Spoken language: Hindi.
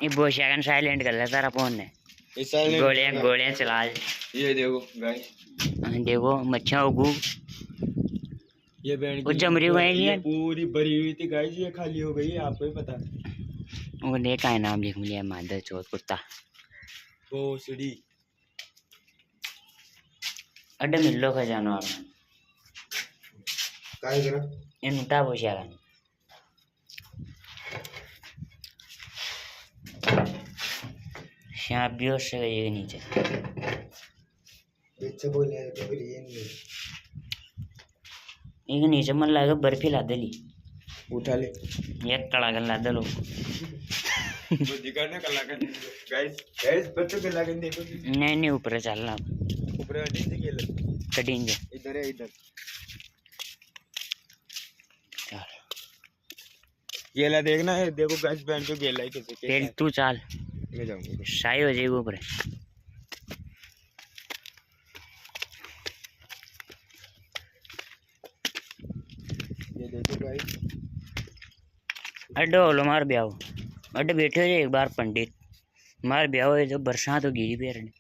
ये बोशागन साइलेंट कर ले तारा फोन ने। गोलियां गोलियां चला। ये देखो गाइस, देखो मच्छा उगू ये बैंड वो जमरी हुई ये पूरी भरी हुई थी गाइस, ये खाली हो गई, आपको ही पता। वो देखा है नाम लिख लिया मादर चौथ कुत्ता भोसड़ी। अड्डे मिल लो खजाना काय करा इन उठा बोशागन यहाँ बेहोश से गई नीचे। बच्चे बोले तो फिर ये नहीं एक नीचे मन लगा बर्फी ला दली उठा ले, एक कड़ा कर ला दलो वो दिखाने का लागन गाइस। गाइस बच्चों के लागन देखो, नहीं नहीं ऊपर चलना ऊपर हटी से खेल कटेंगे इधर है, इधर चल गेला देखना है। देखो गाइस बैंड को गेला है कैसे पहले तू चाल मैं जाऊंगा, शाही हो जाएगी ऊपर। ये देखो गाइस। अड्डे बोलो मार ब्याह अड्डे बैठे हो एक बार पंडित मार ब्याह हो जो बरसात हो गिरी पैर ने